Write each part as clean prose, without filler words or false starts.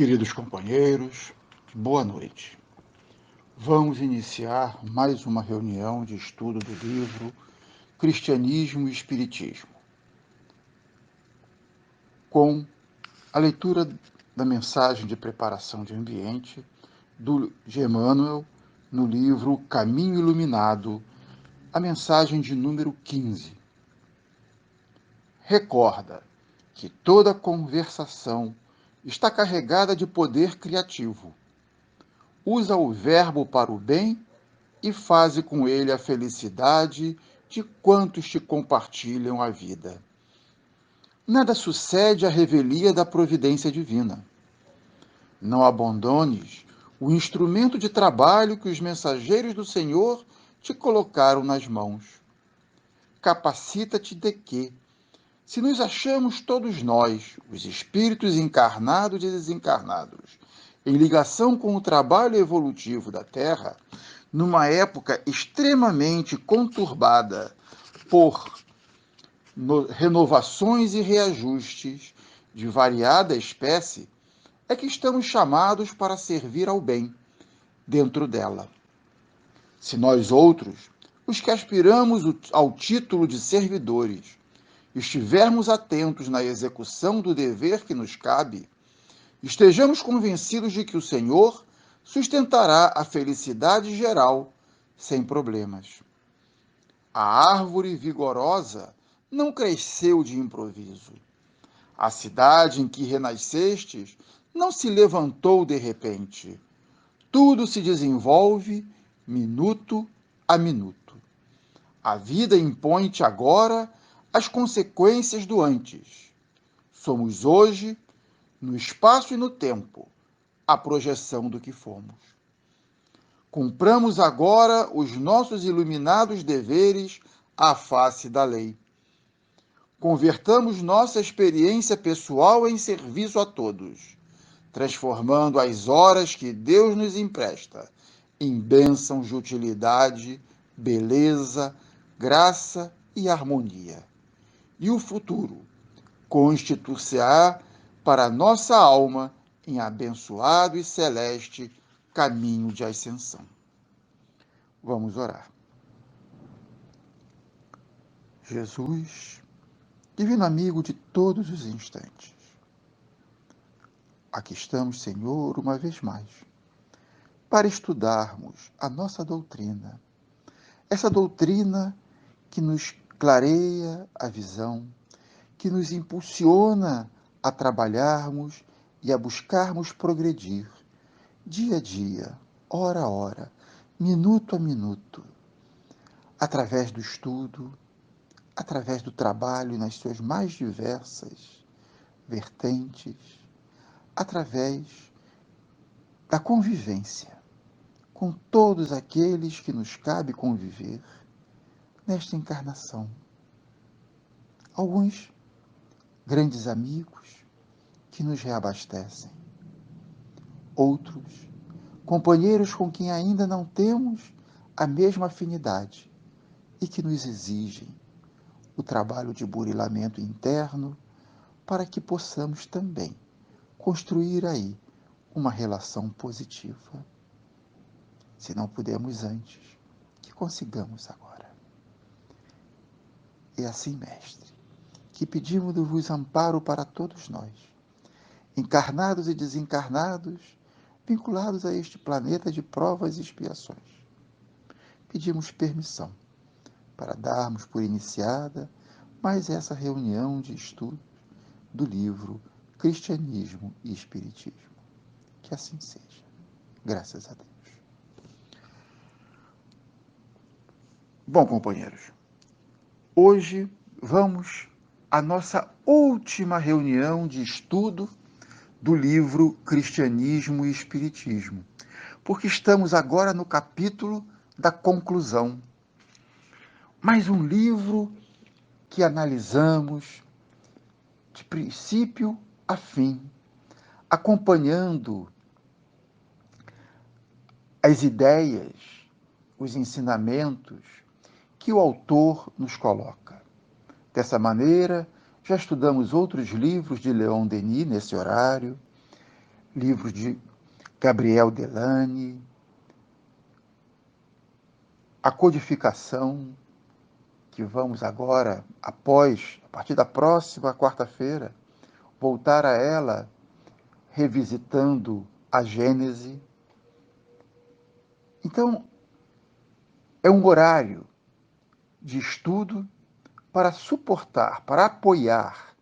Queridos companheiros, boa noite. Vamos iniciar mais uma reunião de estudo do livro Cristianismo e Espiritismo, com a leitura da mensagem de preparação de ambiente de Emmanuel no livro Caminho Iluminado, a mensagem de número 15. Recorda que toda conversação está carregada de poder criativo. Usa o verbo para o bem e faze com ele a felicidade de quantos te compartilham a vida. Nada sucede à revelia da providência divina. Não abandones o instrumento de trabalho que os mensageiros do Senhor te colocaram nas mãos. Capacita-te de que, se nos achamos todos nós, os espíritos encarnados e desencarnados, em ligação com o trabalho evolutivo da Terra, numa época extremamente conturbada por renovações e reajustes de variada espécie, é que estamos chamados para servir ao bem dentro dela. Se nós outros, os que aspiramos ao título de servidores, estivermos atentos na execução do dever que nos cabe, estejamos convencidos de que o Senhor sustentará a felicidade geral sem problemas. A árvore vigorosa não cresceu de improviso. A cidade em que renascestes não se levantou de repente. Tudo se desenvolve minuto a minuto. A vida impõe-te agora as consequências do antes. Somos hoje, no espaço e no tempo, a projeção do que fomos. Cumpramos agora os nossos iluminados deveres à face da lei. Convertamos nossa experiência pessoal em serviço a todos, transformando as horas que Deus nos empresta em bênçãos de utilidade, beleza, graça e harmonia. E o futuro constituir-se-á para a nossa alma em abençoado e celeste caminho de ascensão. Vamos orar. Jesus, divino amigo de todos os instantes, aqui estamos, Senhor, uma vez mais, para estudarmos a nossa doutrina, essa doutrina que nos clareia a visão, que nos impulsiona a trabalharmos e a buscarmos progredir, dia a dia, hora a hora, minuto a minuto, através do estudo, através do trabalho nas suas mais diversas vertentes, através da convivência com todos aqueles que nos cabe conviver nesta encarnação. Alguns grandes amigos que nos reabastecem, outros companheiros com quem ainda não temos a mesma afinidade e que nos exigem o trabalho de burilamento interno para que possamos também construir aí uma relação positiva. Se não pudermos antes, que consigamos agora. E assim, Mestre, que pedimos-vos amparo para todos nós, encarnados e desencarnados, vinculados a este planeta de provas e expiações. Pedimos permissão para darmos por iniciada mais essa reunião de estudo do livro Cristianismo e Espiritismo. Que assim seja. Graças a Deus. Bom, companheiros, hoje vamos à nossa última reunião de estudo do livro Cristianismo e Espiritismo, porque estamos agora no capítulo da conclusão. Mais um livro que analisamos de princípio a fim, acompanhando as ideias, os ensinamentos que o autor nos coloca. Dessa maneira, já estudamos outros livros de Leon Denis nesse horário, livros de Gabriel Delany, a codificação, que vamos agora, a partir da próxima quarta-feira, voltar a ela, revisitando a Gênese. Então, é um horário de estudo para suportar, para apoiar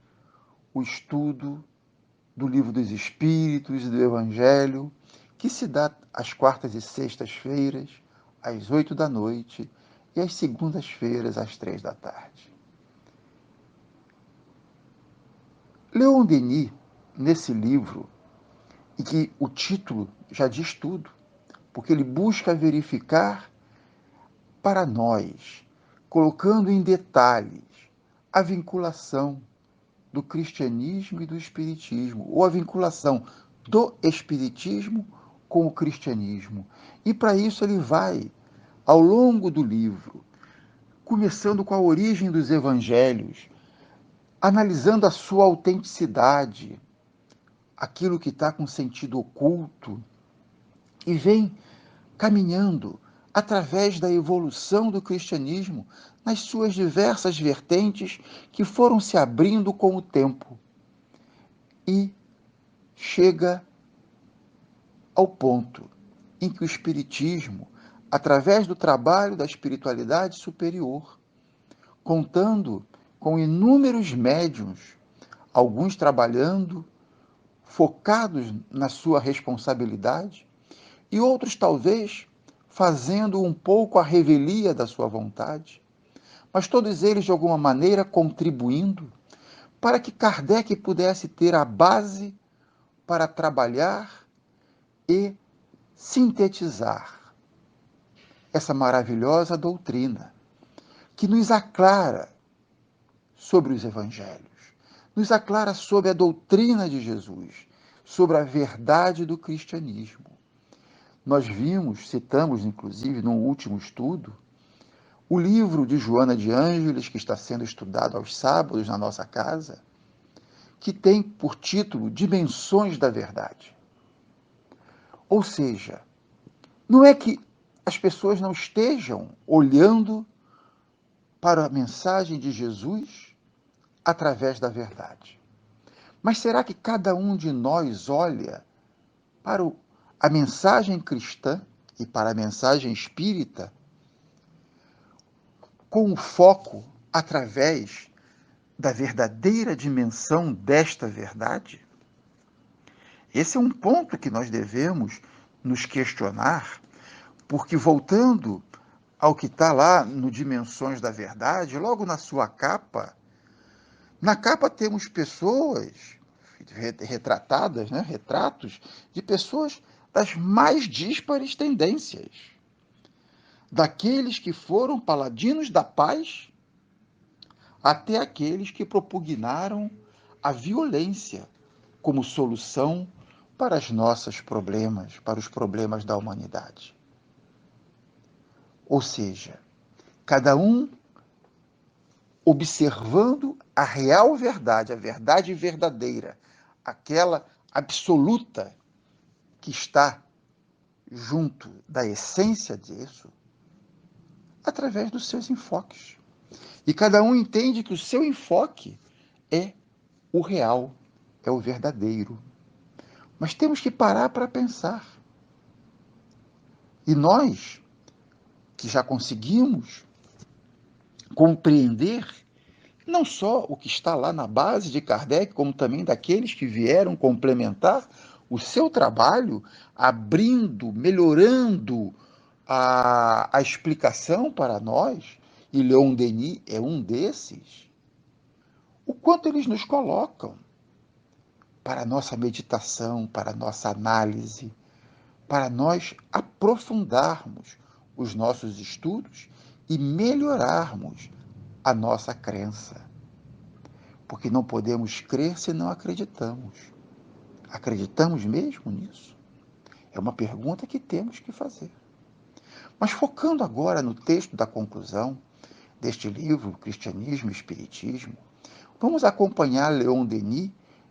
o estudo do Livro dos Espíritos e do Evangelho, que se dá às quartas e sextas-feiras, às 8 da noite, e às segundas-feiras, às 3 da tarde. Leon Denis, nesse livro, e que o título já diz tudo, porque ele busca verificar para nós, colocando em detalhes a vinculação do cristianismo e do espiritismo, ou a vinculação do espiritismo com o cristianismo. E para isso ele vai, ao longo do livro, começando com a origem dos evangelhos, analisando a sua autenticidade, aquilo que está com sentido oculto, e vem caminhando através da evolução do cristianismo nas suas diversas vertentes que foram se abrindo com o tempo. E chega ao ponto em que o espiritismo, através do trabalho da espiritualidade superior, contando com inúmeros médiuns, alguns trabalhando, focados na sua responsabilidade, e outros talvez fazendo um pouco a revelia da sua vontade, mas todos eles de alguma maneira contribuindo para que Kardec pudesse ter a base para trabalhar e sintetizar essa maravilhosa doutrina que nos aclara sobre os evangelhos, nos aclara sobre a doutrina de Jesus, sobre a verdade do cristianismo. Nós citamos inclusive no último estudo, o livro de Joana de Ângeles, que está sendo estudado aos sábados na nossa casa, que tem por título Dimensões da Verdade. Ou seja, não é que as pessoas não estejam olhando para a mensagem de Jesus através da verdade. Mas será que cada um de nós olha para a mensagem cristã e para a mensagem espírita com o foco através da verdadeira dimensão desta verdade? Esse é um ponto que nós devemos nos questionar, porque voltando ao que está lá no Dimensões da Verdade, logo na sua capa, na capa temos pessoas retratadas, né? Retratos de pessoas das mais díspares tendências, daqueles que foram paladinos da paz até aqueles que propugnaram a violência como solução para os nossos problemas, para os problemas da humanidade. Ou seja, cada um observando a real verdade, a verdade verdadeira, aquela absoluta que está junto da essência disso, através dos seus enfoques. E cada um entende que o seu enfoque é o real, é o verdadeiro. Mas temos que parar para pensar. E nós, que já conseguimos compreender não só o que está lá na base de Kardec, como também daqueles que vieram complementar o seu trabalho, abrindo, melhorando a explicação para nós, e Leon Denis é um desses, o quanto eles nos colocam para a nossa meditação, para a nossa análise, para nós aprofundarmos os nossos estudos e melhorarmos a nossa crença. Porque não podemos crer se não acreditamos. Acreditamos mesmo nisso? É uma pergunta que temos que fazer. Mas focando agora no texto da conclusão deste livro, Cristianismo e Espiritismo, vamos acompanhar Leon Denis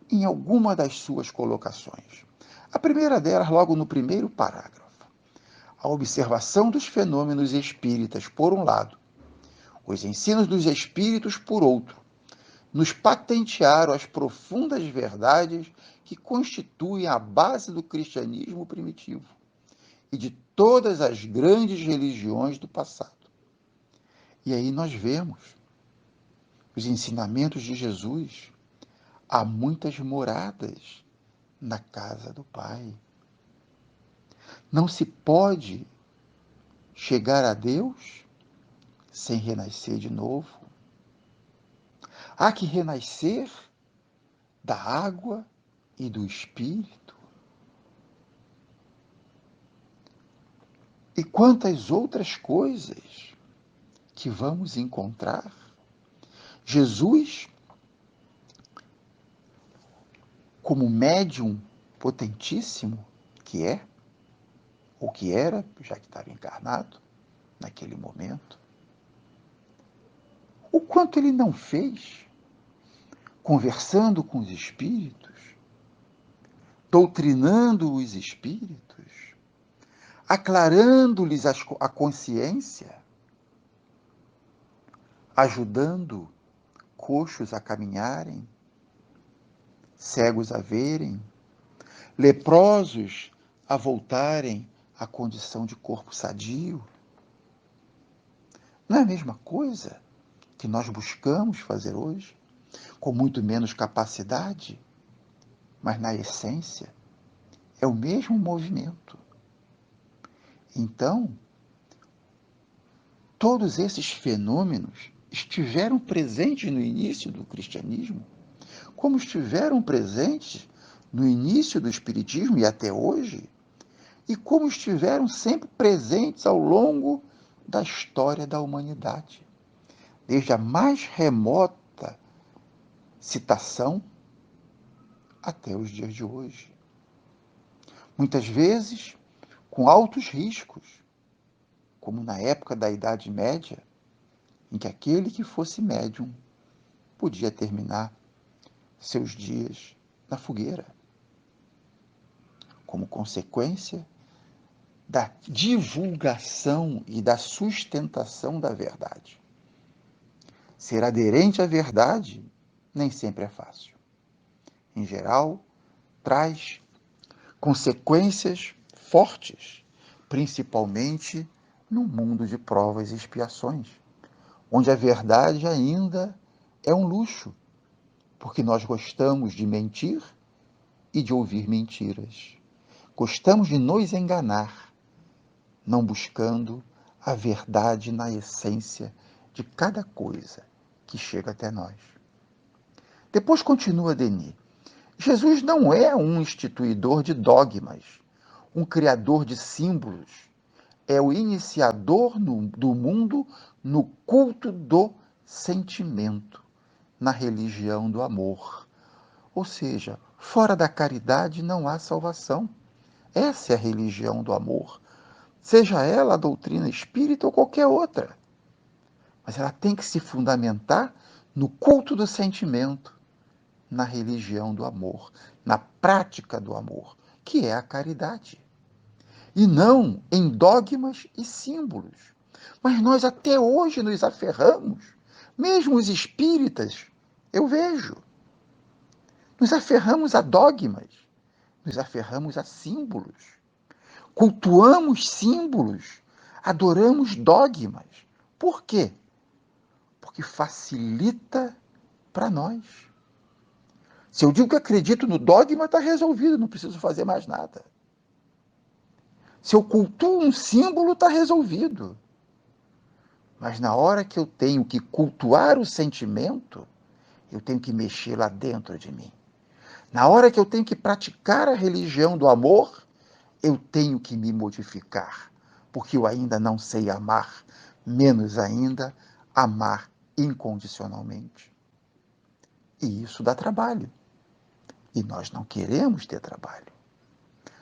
em alguma das suas colocações. A primeira delas, logo no primeiro parágrafo, a observação dos fenômenos espíritas, por um lado, os ensinos dos espíritos, por outro, nos patentearam as profundas verdades que constituem a base do cristianismo primitivo e de todas as grandes religiões do passado. E aí nós vemos os ensinamentos de Jesus. Há muitas moradas na casa do Pai. Não se pode chegar a Deus sem renascer de novo. Há que renascer da água e do Espírito. E quantas outras coisas que vamos encontrar. Jesus, como médium potentíssimo que é, ou que era, já que estava encarnado naquele momento, o quanto ele não fez, conversando com os espíritos, doutrinando os espíritos, aclarando-lhes a consciência, ajudando coxos a caminharem, cegos a verem, leprosos a voltarem à condição de corpo sadio. Não é a mesma coisa que nós buscamos fazer hoje, com muito menos capacidade, mas na essência é o mesmo movimento. Então, todos esses fenômenos estiveram presentes no início do cristianismo, como estiveram presentes no início do espiritismo e até hoje, e como estiveram sempre presentes ao longo da história da humanidade, desde a mais remota citação até os dias de hoje. Muitas vezes com altos riscos, como na época da Idade Média, em que aquele que fosse médium podia terminar seus dias na fogueira, como consequência da divulgação e da sustentação da verdade. Ser aderente à verdade nem sempre é fácil. Em geral, traz consequências fortes, principalmente no mundo de provas e expiações, onde a verdade ainda é um luxo, porque nós gostamos de mentir e de ouvir mentiras. Gostamos de nos enganar, não buscando a verdade na essência de cada coisa que chega até nós. Depois continua Denis. Jesus não é um instituidor de dogmas, um criador de símbolos. É o iniciador do mundo no culto do sentimento, na religião do amor. Ou seja, fora da caridade não há salvação. Essa é a religião do amor, seja ela a doutrina espírita ou qualquer outra. Mas ela tem que se fundamentar no culto do sentimento, na religião do amor, na prática do amor, que é a caridade. E não em dogmas e símbolos. Mas nós até hoje nos aferramos, mesmo os espíritas, eu vejo, nos aferramos a dogmas, nos aferramos a símbolos, cultuamos símbolos, adoramos dogmas. Por quê? Porque facilita para nós. Se eu digo que acredito no dogma, está resolvido, não preciso fazer mais nada. Se eu cultuo um símbolo, está resolvido. Mas na hora que eu tenho que cultuar o sentimento, eu tenho que mexer lá dentro de mim. Na hora que eu tenho que praticar a religião do amor, eu tenho que me modificar, porque eu ainda não sei amar, menos ainda amar incondicionalmente. E isso dá trabalho. E nós não queremos ter trabalho.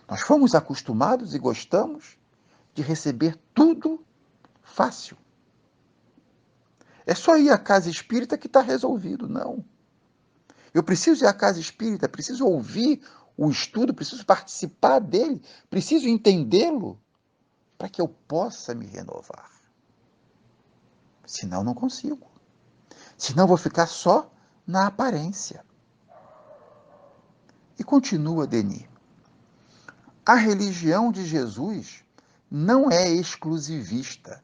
Nós fomos acostumados e gostamos de receber tudo fácil. É só ir à casa espírita que está resolvido. Não. Eu preciso ir à casa espírita, preciso ouvir o estudo, preciso participar dele, preciso entendê-lo para que eu possa me renovar. Senão, não consigo. Senão, vou ficar só na aparência. E continua Denis. A religião de Jesus não é exclusivista.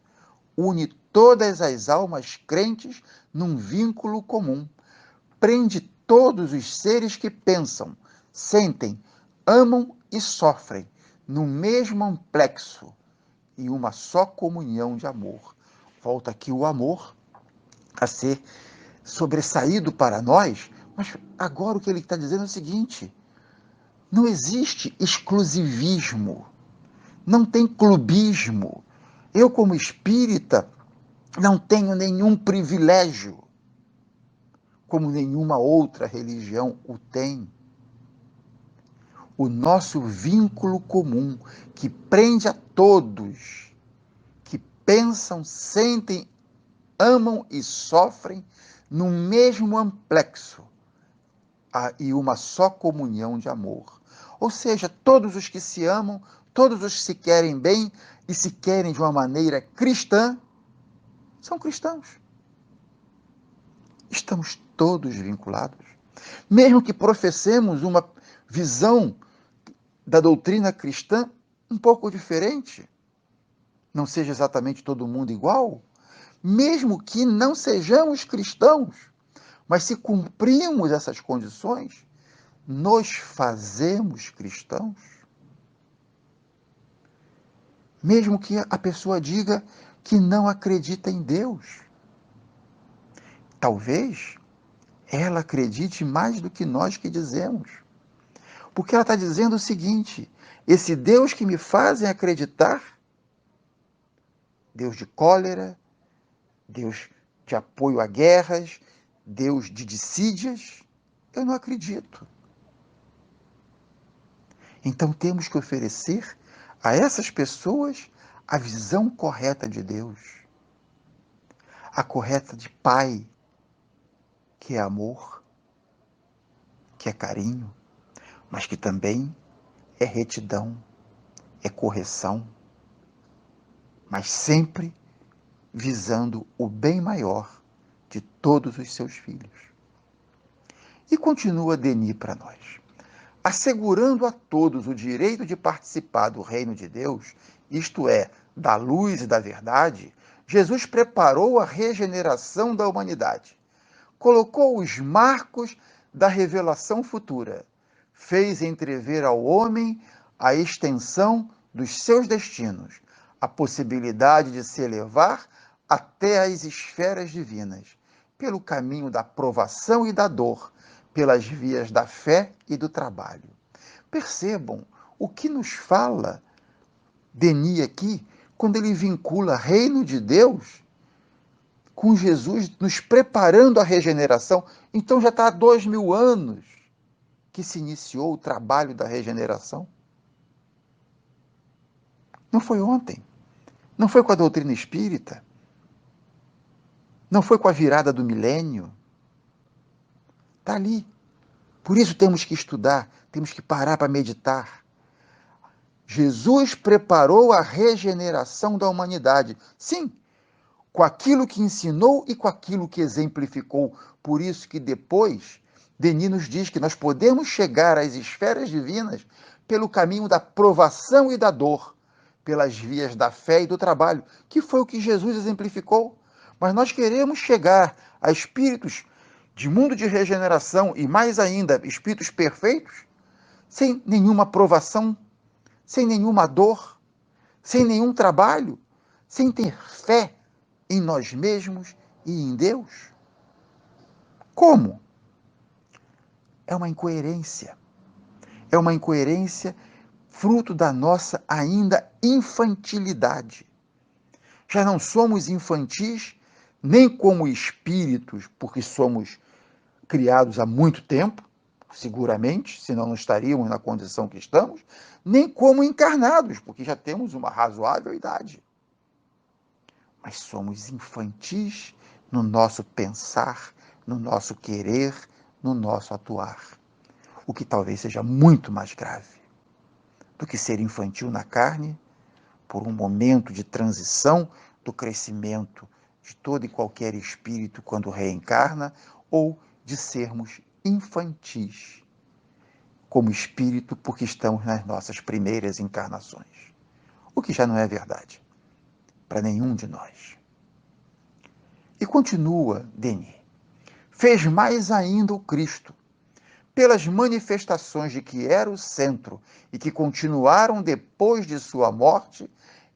Une todas as almas crentes num vínculo comum. Prende todos os seres que pensam, sentem, amam e sofrem no mesmo amplexo e uma só comunhão de amor. Volta aqui o amor a ser sobressaído para nós, mas agora o que ele está dizendo é o seguinte: não existe exclusivismo, não tem clubismo. Eu, como espírita, não tenho nenhum privilégio, como nenhuma outra religião o tem. O nosso vínculo comum, que prende a todos, que pensam, sentem, amam e sofrem no mesmo amplexo e uma só comunhão de amor. Ou seja, todos os que se amam, todos os que se querem bem e se querem de uma maneira cristã, são cristãos. Estamos todos vinculados. Mesmo que professemos uma visão da doutrina cristã um pouco diferente, não seja exatamente todo mundo igual, mesmo que não sejamos cristãos, mas se cumprimos essas condições, nos fazemos cristãos. Mesmo que a pessoa diga que não acredita em Deus. Talvez ela acredite mais do que nós que dizemos. Porque ela está dizendo o seguinte: esse Deus que me fazem acreditar, Deus de cólera, Deus de apoio a guerras, Deus de dissídias, eu não acredito. Então temos que oferecer a essas pessoas a visão correta de Deus, a correta de Pai, que é amor, que é carinho, mas que também é retidão, é correção, mas sempre visando o bem maior de todos os seus filhos. E continua Denis para nós. Assegurando a todos o direito de participar do reino de Deus, isto é, da luz e da verdade, Jesus preparou a regeneração da humanidade. Colocou os marcos da revelação futura. Fez entrever ao homem a extensão dos seus destinos, a possibilidade de se elevar até as esferas divinas, pelo caminho da provação e da dor, pelas vias da fé e do trabalho. Percebam o que nos fala Denis aqui, quando ele vincula reino de Deus com Jesus nos preparando a regeneração. Então já está há 2000 anos que se iniciou o trabalho da regeneração. Não foi ontem. Não foi com a doutrina espírita. Não foi com a virada do milênio. Está ali. Por isso temos que estudar, temos que parar para meditar. Jesus preparou a regeneração da humanidade. Sim, com aquilo que ensinou e com aquilo que exemplificou. Por isso que depois, Denis nos diz que nós podemos chegar às esferas divinas pelo caminho da provação e da dor, pelas vias da fé e do trabalho, que foi o que Jesus exemplificou. Mas nós queremos chegar a espíritos de mundo de regeneração e, mais ainda, espíritos perfeitos, sem nenhuma provação, sem nenhuma dor, sem nenhum trabalho, sem ter fé em nós mesmos e em Deus? Como? É uma incoerência. É uma incoerência fruto da nossa ainda infantilidade. Já não somos infantis nem como espíritos, porque somos criados há muito tempo, seguramente, senão não estaríamos na condição que estamos, nem como encarnados, porque já temos uma razoável idade. Mas somos infantis no nosso pensar, no nosso querer, no nosso atuar. o que talvez seja muito mais grave do que ser infantil na carne, por um momento de transição do crescimento de todo e qualquer espírito quando reencarna, ou de sermos infantis como espírito porque estamos nas nossas primeiras encarnações. O que já não é verdade para nenhum de nós. E continua Denis. Fez mais ainda o Cristo, pelas manifestações de que era o centro e que continuaram depois de sua morte,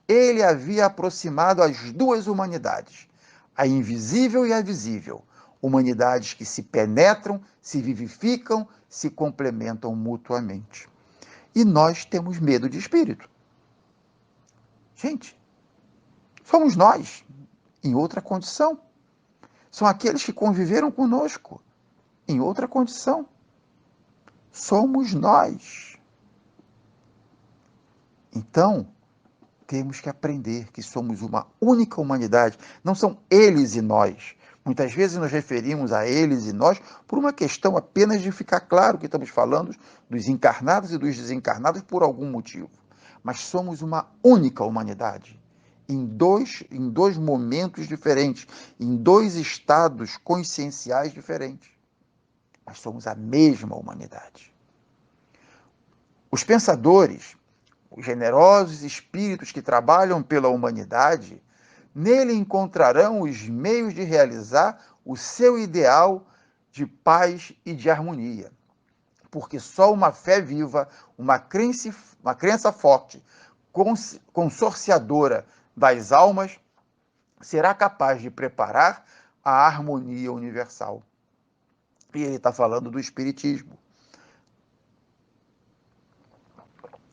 ele havia aproximado as duas humanidades, a invisível e a visível, humanidades que se penetram, se vivificam, se complementam mutuamente. E nós temos medo de espírito. Gente, somos nós, em outra condição. São aqueles que conviveram conosco, em outra condição. Somos nós. Então, temos que aprender que somos uma única humanidade. Não são eles e nós. Muitas vezes nos referimos a eles e nós por uma questão apenas de ficar claro que estamos falando dos encarnados e dos desencarnados por algum motivo. Mas somos uma única humanidade. Em dois momentos diferentes, em dois estados conscienciais diferentes. Mas somos a mesma humanidade. Os pensadores, os generosos espíritos que trabalham pela humanidade, nele encontrarão os meios de realizar o seu ideal de paz e de harmonia. Porque só uma fé viva, uma crença forte, consorciadora das almas, será capaz de preparar a harmonia universal. E ele está falando do Espiritismo.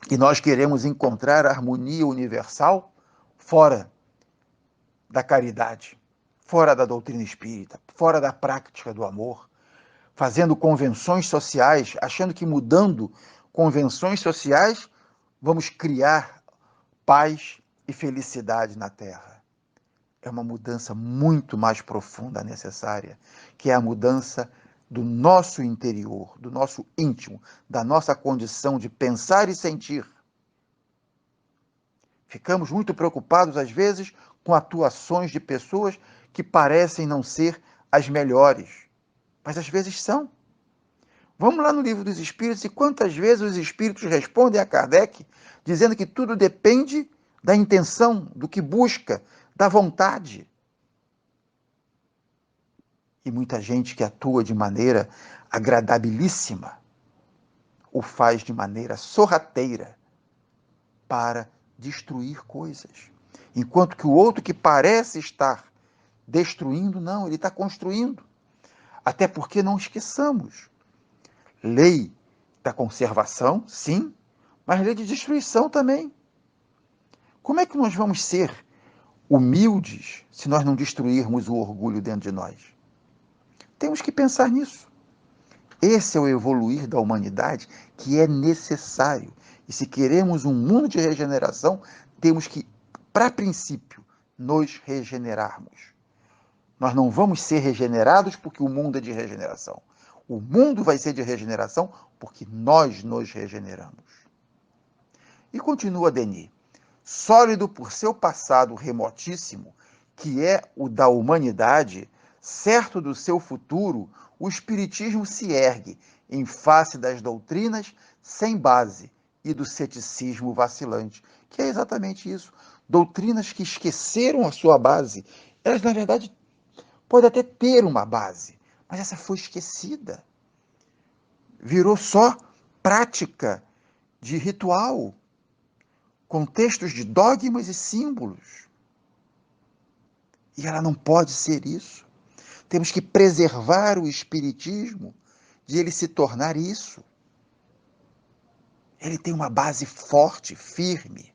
E nós queremos encontrar a harmonia universal fora da caridade, fora da doutrina espírita, fora da prática do amor, fazendo convenções sociais, achando que mudando convenções sociais vamos criar paz e felicidade na Terra. É uma mudança muito mais profunda necessária, que é a mudança do nosso interior, do nosso íntimo, da nossa condição de pensar e sentir. Ficamos muito preocupados, às vezes, com atuações de pessoas que parecem não ser as melhores, mas às vezes são. Vamos lá no Livro dos Espíritos e quantas vezes os Espíritos respondem a Kardec dizendo que tudo depende da intenção, do que busca, da vontade. E muita gente que atua de maneira agradabilíssima o faz de maneira sorrateira para destruir coisas. Enquanto que o outro que parece estar destruindo, não, ele está construindo. Até porque não esqueçamos, lei da conservação, sim, mas lei de destruição também. Como é que nós vamos ser humildes se nós não destruirmos o orgulho dentro de nós? Temos que pensar nisso. Esse é o evoluir da humanidade que é necessário. E se queremos um mundo de regeneração, temos que, para princípio, nos regenerarmos. Nós não vamos ser regenerados porque o mundo é de regeneração. O mundo vai ser de regeneração porque nós nos regeneramos. E continua Denis. Sólido por seu passado remotíssimo, que é o da humanidade, certo do seu futuro, o Espiritismo se ergue em face das doutrinas sem base e do ceticismo vacilante, que é exatamente isso. Doutrinas que esqueceram a sua base. Elas, na verdade, podem até ter uma base, mas essa foi esquecida. Virou só prática de ritual, contextos de dogmas e símbolos. E ela não pode ser isso. Temos que preservar o espiritismo de ele se tornar isso. Ele tem uma base forte, firme,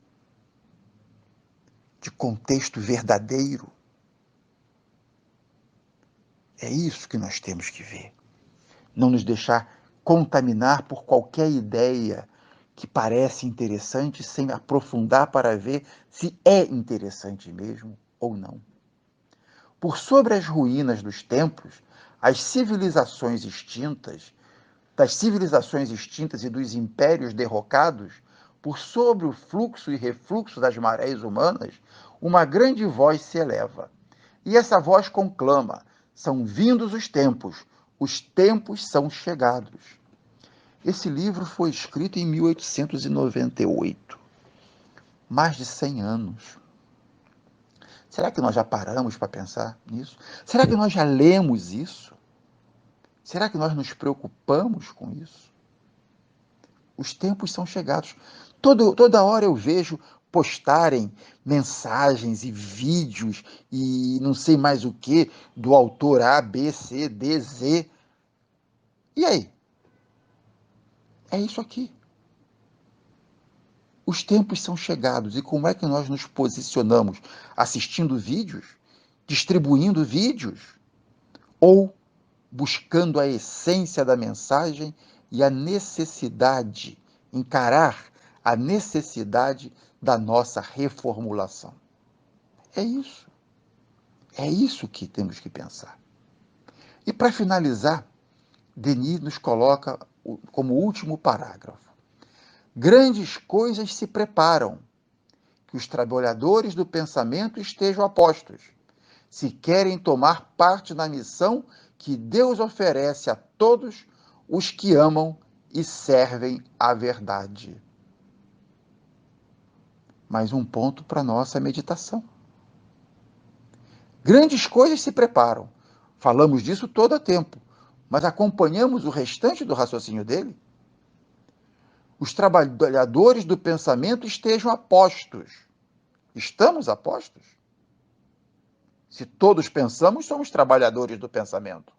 de contexto verdadeiro. É isso que nós temos que ver. Não nos deixar contaminar por qualquer ideia que parece interessante sem aprofundar para ver se é interessante mesmo ou não. Por sobre as ruínas dos templos, as civilizações extintas das civilizações extintas e dos impérios derrocados, por sobre o fluxo e refluxo das marés humanas, uma grande voz se eleva. E essa voz conclama: são vindos os tempos são chegados. Esse livro foi escrito em 1898, mais de 100 anos. Será que nós já paramos para pensar nisso? Será que nós já lemos isso? Será que nós nos preocupamos com isso? Os tempos são chegados. Toda hora eu vejo postarem mensagens e vídeos e não sei mais o que do autor A, B, C, D, Z. E aí? É isso aqui. Os tempos são chegados. E como é que nós nos posicionamos? Assistindo vídeos? Distribuindo vídeos? Ou buscando a essência da mensagem e a necessidade, encarar a necessidade da nossa reformulação? É isso. É isso que temos que pensar. E para finalizar, Denis nos coloca como último parágrafo: grandes coisas se preparam, que os trabalhadores do pensamento estejam a postos, se querem tomar parte na missão que Deus oferece a todos os que amam e servem a verdade. Mais um ponto para nossa meditação. Grandes coisas se preparam. Falamos disso todo o tempo, mas acompanhamos o restante do raciocínio dele? Os trabalhadores do pensamento estejam a postos. Estamos a postos? Se todos pensamos, somos trabalhadores do pensamento.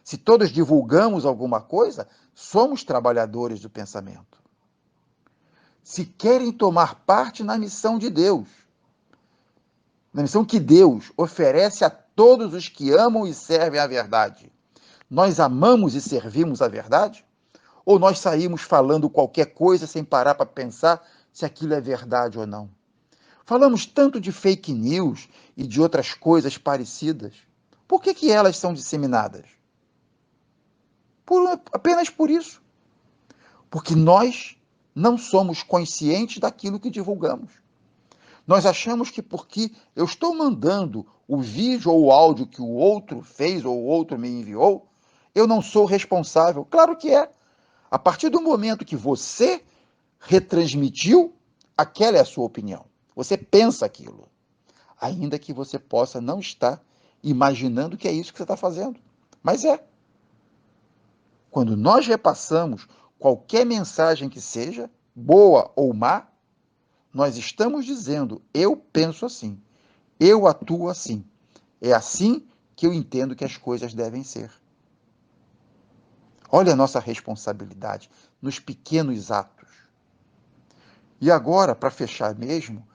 Se todos divulgamos alguma coisa, somos trabalhadores do pensamento. Se querem tomar parte na missão de Deus, na missão que Deus oferece a todos os que amam e servem a verdade, nós amamos e servimos a verdade? Ou nós saímos falando qualquer coisa sem parar para pensar se aquilo é verdade ou não? Falamos tanto de fake news e de outras coisas parecidas. Por que elas são disseminadas? Apenas por isso. Porque nós não somos conscientes daquilo que divulgamos. Nós achamos que porque eu estou mandando o vídeo ou o áudio que o outro fez ou o outro me enviou, eu não sou responsável. Claro que é. A partir do momento que você retransmitiu, aquela é a sua opinião. Você pensa aquilo. Ainda que você possa não estar imaginando que é isso que você está fazendo. Mas é. Quando nós repassamos qualquer mensagem que seja, boa ou má, nós estamos dizendo: eu penso assim, eu atuo assim. É assim que eu entendo que as coisas devem ser. Olha a nossa responsabilidade nos pequenos atos. E agora, para fechar mesmo,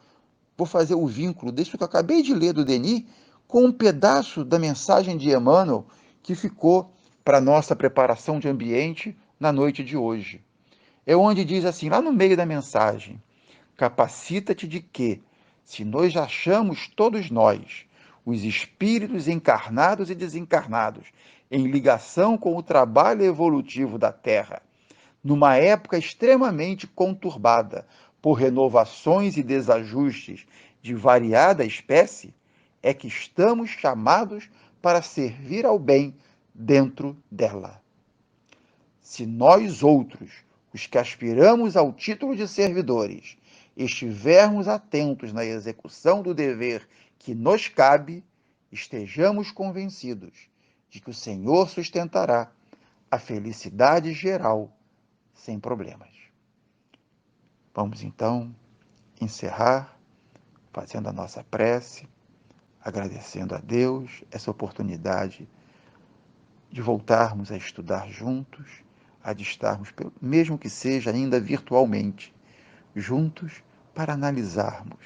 vou fazer o vínculo disso que eu acabei de ler do Denis com um pedaço da mensagem de Emmanuel que ficou para a nossa preparação de ambiente na noite de hoje. É onde diz assim, lá no meio da mensagem: capacita-te de que, se nós achamos todos nós, os espíritos encarnados e desencarnados, em ligação com o trabalho evolutivo da Terra, numa época extremamente conturbada por renovações e desajustes de variada espécie, é que estamos chamados para servir ao bem dentro dela. Se nós outros, os que aspiramos ao título de servidores, estivermos atentos na execução do dever que nos cabe, estejamos convencidos de que o Senhor sustentará a felicidade geral sem problemas. Vamos então encerrar fazendo a nossa prece, agradecendo a Deus essa oportunidade de voltarmos a estudar juntos, a de estarmos, mesmo que seja ainda virtualmente, juntos para analisarmos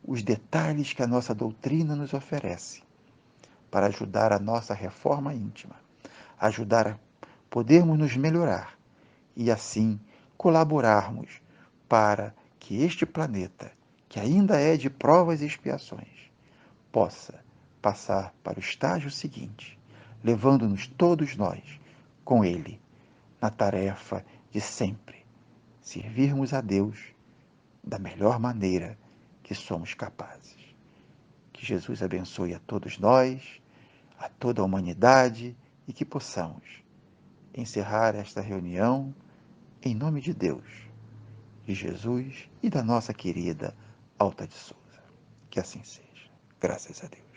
os detalhes que a nossa doutrina nos oferece, para ajudar a nossa reforma íntima, ajudar a podermos nos melhorar e assim colaborarmos para que este planeta, que ainda é de provas e expiações, possa passar para o estágio seguinte, levando-nos todos nós com Ele, na tarefa de sempre servirmos a Deus da melhor maneira que somos capazes. Que Jesus abençoe a todos nós, a toda a humanidade e que possamos encerrar esta reunião em nome de Deus, de Jesus e da nossa querida Alta de Souza. Que assim seja. Graças a Deus.